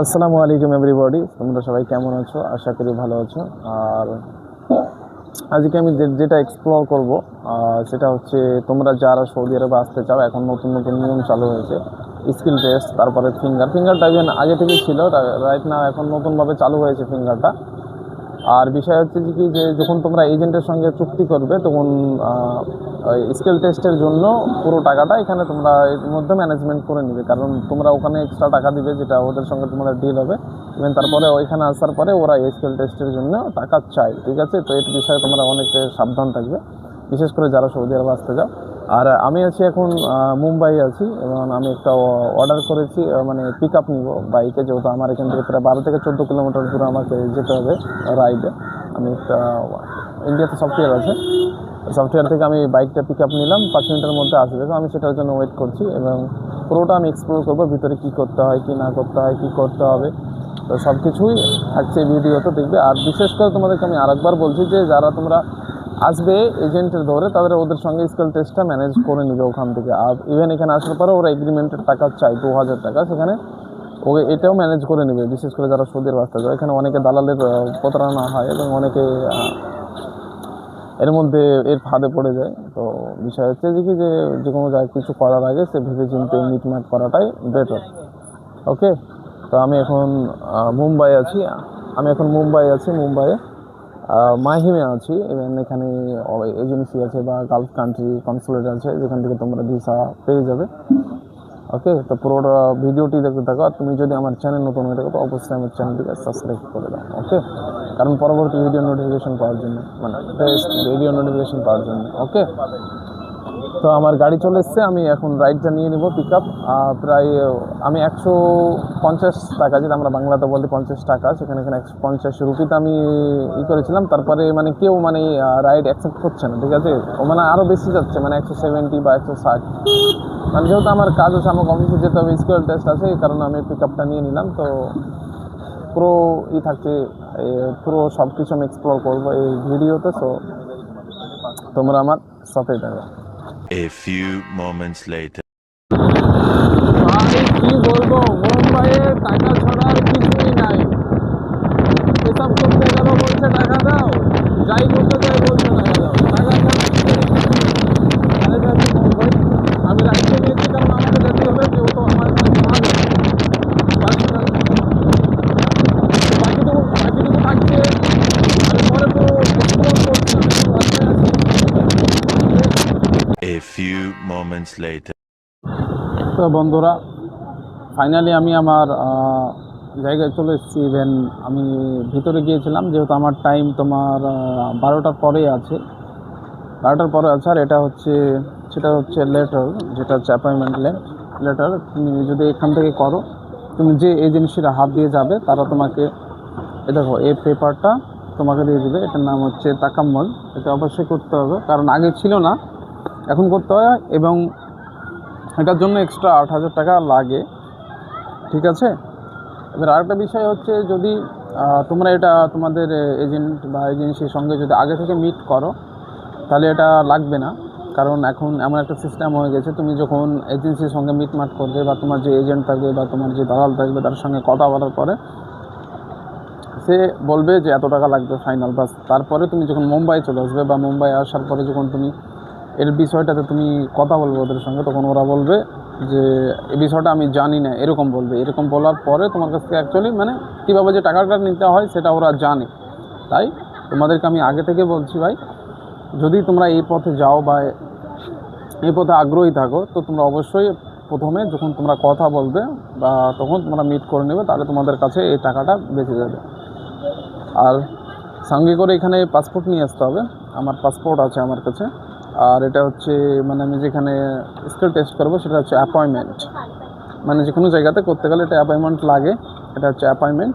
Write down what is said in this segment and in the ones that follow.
আসসালামু আলাইকুম এভরিবডি, তোমরা সবাই কেমন আছো? আশা করি ভালো আছো। আর আজকে আমি যেটা এক্সপ্লোর করব সেটা হচ্ছে, তোমরা যারা সৌদি আরবে আসতে চাও, এখন নতুন নতুন নিয়ম চালু হয়েছে। স্কিল টেস্ট, তারপরে ফিঙ্গারটা ইভেন আগে থেকেই ছিল, রাইট না এখন নতুনভাবে চালু হয়েছে ফিঙ্গারটা। আর বিষয় হচ্ছে যে কি, যে যখন তোমরা এজেন্টের সঙ্গে চুক্তি করবে তখন স্কিল টেস্টের জন্য পুরো টাকাটা এখানে তোমরা এর মধ্যে ম্যানেজমেন্ট করে নিবে, কারণ তোমরা ওখানে এক্সট্রা টাকা দিবে যেটা ওদের সঙ্গে তোমাদের ডিল হবে। ইভেন তারপরে ওইখানে আসার পরে ওরা স্কিল টেস্টের জন্য টাকা চায়, ঠিক আছে? তো এর বিষয়ে তোমরা অনেক সাবধান থাকবে, বিশেষ করে যারা সৌদি আরব আসতে যাও। আর আমি আছি এখন মুম্বাই আছি, এবং আমি একটা অর্ডার করেছি, মানে পিক আপ নিব বাইকে, যেহেতু আমার এখান থেকে প্রায় 12 থেকে 14 কিলোমিটার দূরে আমাকে যেতে হবে রাইডে। আমি একটা ইন্ডিয়াতে সফটওয়্যার আছে, সফটওয়্যার থেকে আমি বাইকটা পিক আপ নিলাম, 5 মিনিটের মধ্যে আসবে। তো আমি সেটার জন্য ওয়েট করছি, এবং পুরোটা আমি এক্সপ্লোর করবো, ভিতরে কী করতে হয়, কী না করতে হয়, কী করতে হবে। তো সব কিছুই থাকছে ভিডিওতে দেখবে। আর বিশেষ করে তোমাদেরকে আমি আরেকবার বলছি যে যারা তোমরা আসবে এজেন্টের ধরে, তাদের ওদের সঙ্গে স্কিল টেস্টটা ম্যানেজ করে নিবে ওখান থেকে। আর ইভেন এখানে আসার পরে ওরা এগ্রিমেন্টের টাকা চাই 2000 টাকা, সেখানে ওকে এটাও ম্যানেজ করে নেবে। বিশেষ করে যারা সৌদির বাস্তা যায়, এখানে অনেকে দালালের প্রতারণা হয়, এবং অনেকে এর মধ্যে এর ফাঁদে পড়ে যায়। তো বিষয় হচ্ছে যে কি, যে যে কোনো জায়গায় কিছু করার আগে সে ভেবে চিন্তে মিটমাট করাটাই বেটার। ওকে, তো আমি এখন মুম্বাই আছি। মুম্বাইয়ে মাহিমে আছি। ইভেন এখানে এজেন্সি আছে বা গালফ কান্ট্রি কনসুলেট আছে, যেখান থেকে তোমরা ভিসা পেয়ে যাবে। ওকে, তো পুরোটা ভিডিওটি দেখতে থাকো। আর তুমি যদি আমার চ্যানেল নতুন হয়ে থাকো তো অবশ্যই আমার চ্যানেলটিকে সাবস্ক্রাইব করে দাও। ওকে, কারণ পরবর্তী ভিডিও নোটিফিকেশন পাওয়ার জন্য, মানে ভিডিও নোটিফিকেশন পাওয়ার জন্য। ওকে, তো আমার গাড়ি চলে এসছে, আমি এখন রাইডটা নিয়ে নেবো পিক আপ। প্রায় আমি 150 টাকা, যেটা আমরা বাংলাতে বলতে 50 টাকা, সেখানে এখানে 150 রুপিতে আমি করেছিলাম। তারপরে মানে কেউ মানে রাইড অ্যাকসেপ্ট করছে না, ঠিক আছে? ও মানে আরও বেশি যাচ্ছে, মানে 170 বা 160। মানে যেহেতু আমার কাজ আছে, আমাকে অফিসে যেতে হবে, স্কিল টেস্ট আছে, এই কারণে আমি পিক আপটা নিয়ে নিলাম। তো পুরো থাকছে, পুরো সব কিছু আমি এক্সপ্লোর করবো এই ভিডিওতে। তো তোমরা আমার সাথেই থাকো। A few moments later. আমি কি বলবো, মুম্বাইয়ে টাকা ছাড়া আর কিছুই নাই। এসব করতে গেল বলছে টাকা দাও, যাই করতে যাই বলছে টাকা দাও, টাকা ছাড়া কিছুই নাই। আরে যাচ্ছি মুম্বাই, আমি রাইডে নিয়েছি কারণ আমাকে যেতে হবে, যেহেতু আমার এখানে কাজ আছে। বাকিটুকু থাকছে, আমি পরে পুরো এক্সপ্লোর করছি। আমি এখন রাস্তায় আছি। A few moments later. তো বন্ধুরা, ফাইনালি আমি আমার জায়গায় চলে এসেছি। ইভেন আমি ভিতরে গিয়েছিলাম, যেহেতু আমার টাইম তোমার 12টার পরে আছে, 12টার পরে আছে। আর সেটা হচ্ছে লেটার, যেটা হচ্ছে অ্যাপয়েন্টমেন্ট লেটার। তুমি যদি এখান থেকে করো, তুমি যে এজেন্সির হাত দিয়ে যাবে তারা তোমাকে দেখো এই পেপারটা তোমাকে দিয়ে দেবে। এটার নাম হচ্ছে তাকাম্মল। এটা অবশ্যই করতে হবে, কারণ আগে ছিল না, এখন করতে হয়। এবং এটার জন্য এক্সট্রা 8,000 টাকা লাগে, ঠিক আছে? এবার আরেকটা বিষয় হচ্ছে, যদি তোমরা এটা তোমাদের এজেন্ট বা এজেন্সির সঙ্গে যদি আগে থেকে মিট করো, তাহলে এটা লাগবে না। কারণ এখন এমন একটা সিস্টেম হয়ে গেছে, তুমি যখন এজেন্সির সঙ্গে মিটমাট করবে, বা তোমার যে এজেন্ট থাকবে বা তোমার যে দালাল থাকবে, তার সঙ্গে কথা বলার পরে সে বলবে যে এত টাকা লাগবে ফাইনাল, বাস। তারপরে তুমি যখন মুম্বাই চলে আসবে, বা মুম্বাই আসার পরে যখন তুমি এর বিষয়টাতে তুমি কথা বলবে ওদের সঙ্গে, তখন ওরা বলবে যে এই বিষয়টা আমি জানি না, এরকম বলবে। এরকম বলার পরে তোমার কাছ থেকে অ্যাকচুয়ালি মানে কীভাবে যে টাকাটা নিতে হয় সেটা ওরা জানে। তাই তোমাদেরকে আমি আগে থেকে বলছি, ভাই, যদি তোমরা এই পথে যাও বা এই পথে আগ্রহী থাকো, তো তোমরা অবশ্যই প্রথমে যখন তোমরা কথা বলবে বা তখন তোমরা মিট করে নেবে, তাহলে তোমাদের কাছে এই টাকাটা বেঁচে যাবে। আর সঙ্গে করে এখানে পাসপোর্ট নিয়ে আসতে হবে। আমার পাসপোর্ট আছে আমার কাছে। আর এটা হচ্ছে, মানে আমি যেখানে স্কিল টেস্ট করবো সেটা হচ্ছে অ্যাপয়েন্টমেন্ট। মানে যে কোনো জায়গাতে করতে গেলে এটা অ্যাপয়েন্টমেন্ট লাগে, এটা হচ্ছে অ্যাপয়েন্টমেন্ট।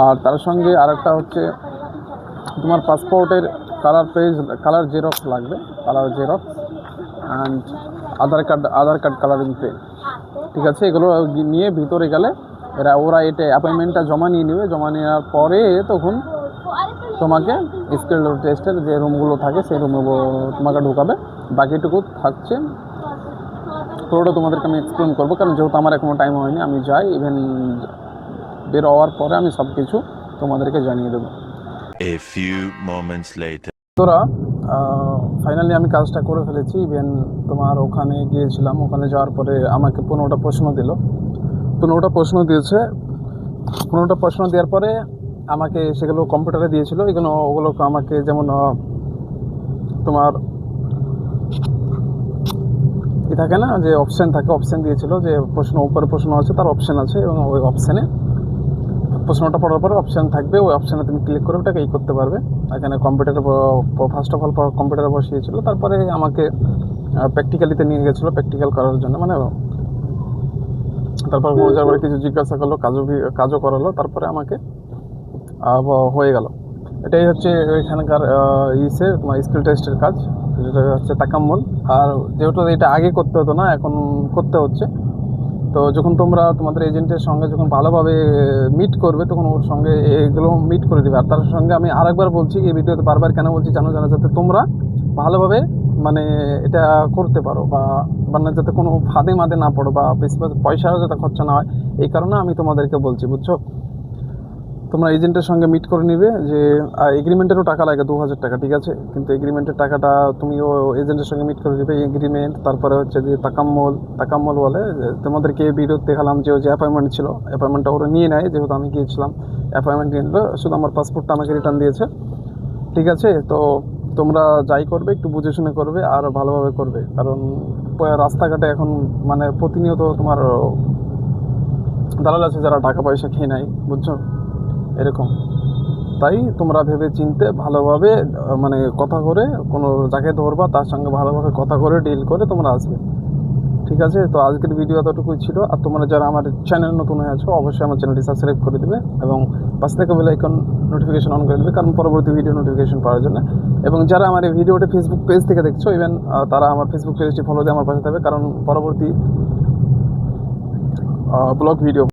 আর তার সঙ্গে আরেকটা হচ্ছে তোমার পাসপোর্টের কালার জেরক্স লাগবে, colour xerox and Aadhaar card colouring pen, ঠিক আছে? এগুলো নিয়ে ভিতরে গেলে ওরা এটা অ্যাপয়েন্টমেন্টটা জমা নিয়ে নেবে। জমা নেওয়ার পরে তখন তোমাকে স্কিল টেস্টের যে রুমগুলো থাকে সেই রুমগুলো তোমাকে ঢোকাবে। বাকিটুকু থাকছে পুরোটা তোমাদেরকে আমি এক্সপ্লেন করবো, কারণ যেহেতু আমার এখনও টাইম হয়নি, আমি যাই। ইভেন বের হওয়ার পরে আমি সব কিছু তোমাদেরকে জানিয়ে দেবো। A few moments later. তোরা ফাইনালি আমি কাজটা করে ফেলেছি। ইভেন তোমার ওখানে গিয়েছিলাম, ওখানে যাওয়ার পরে আমাকে 15টা প্রশ্ন দিল, 15টা প্রশ্ন দিয়েছে। 15টা প্রশ্ন দেওয়ার পরে আমাকে সেগুলো কম্পিউটারে দিয়েছিল। ওগুলো আমাকে যেমন তোমার থাকে না যে অপশান থাকে, অপশান দিয়েছিল যে প্রশ্ন উপরে প্রশ্ন আছে, তার অপশান আছে, এবং ওই অপশানে প্রশ্নটা পড়ার পরে অপশান থাকবে, ওই অপশানে তুমি ক্লিক করে ওটাকে করতে পারবে। এখানে কম্পিউটারে ফার্স্ট অফ অল কম্পিউটারে বসিয়েছিল, তারপরে আমাকে প্র্যাকটিক্যালিতে নিয়ে গেছিলো প্র্যাকটিক্যাল করার জন্য, মানে তারপর মজার করে কিছু জিজ্ঞাসা করলো, কাজও করালো, তারপরে আমাকে হয়ে গেল। এটাই হচ্ছে এখানকার তোমার স্কিল টেস্টের কাজ, যেটা হচ্ছে তাকাম্মল। আর যেহেতু এটা আগে করতে হতো না, এখন করতে হচ্ছে। তো যখন তোমরা তোমাদের এজেন্টের সঙ্গে যখন ভালোভাবে মিট করবে, তখন ওর সঙ্গে এগুলো মিট করে দেবে। আর তার সঙ্গে আমি আরেকবার বলছি, এই ভিডিওতে বারবার কেন বলছি জানো, যাতে তোমরা ভালোভাবে মানে এটা করতে পারো, বা মানে যাতে কোনো ফাঁদে মাদে না পড়ো, বা বেশি পয়সাও যাতে খরচা না হয়, এই কারণে আমি তোমাদেরকে বলছি, বুঝছো। তোমরা এজেন্টের সঙ্গে মিট করে নিবে, যে এগ্রিমেন্টেরও টাকা লাগে 2000 টাকা, ঠিক আছে। কিন্তু এগ্রিমেন্টের টাকাটা তুমিও এজেন্টের সঙ্গে মিট করে নেবে, এগ্রিমেন্ট। তারপরে হচ্ছে যে তাকাম্মল বলে, তোমাদেরকে ভিডিও দেখালাম যে অ্যাপয়েন্টমেন্ট ছিল, অ্যাপয়েন্টমেন্টটা ওরা নিয়ে নেয়, যেহেতু আমি গিয়েছিলাম। অ্যাপয়েন্টমেন্ট নিয়ে নিল, শুধু আমার পাসপোর্টটা আমাকে রিটার্ন দিয়েছে, ঠিক আছে। তো তোমরা যাই করবে একটু বুঝে শুনে করবে, আর ভালোভাবে করবে, কারণ রাস্তাঘাটে এখন মানে প্রতিনিয়ত তোমার দালাল আছে যারা টাকা পয়সা খেয়ে নেয়, বুঝছো, এরকম। তাই তোমরা ভেবে চিনতে ভালোভাবে মানে কথা করে, কোনো যাকে ধরবা তার সঙ্গে ভালোভাবে কথা করে ডিল করে তোমরা আসবে, ঠিক আছে। তো আজকের ভিডিও এতটুকুই ছিল। আর তোমরা যারা আমার চ্যানেল নতুন হয়ে আছো, অবশ্যই আমার চ্যানেলটি সাবস্ক্রাইব করে দেবে, এবং পাশ থেকে বেল আইকন নোটিফিকেশন অন করে দেবে, কারণ পরবর্তী ভিডিও নোটিফিকেশন পাওয়ার জন্য। এবং যারা আমার এই ভিডিওটি ফেসবুক পেজ থেকে দেখছো, ইভেন তারা আমার ফেসবুক পেজটি ফলো দিয়ে আমার পাশে থাকবে, কারণ পরবর্তী ব্লগ ভিডিও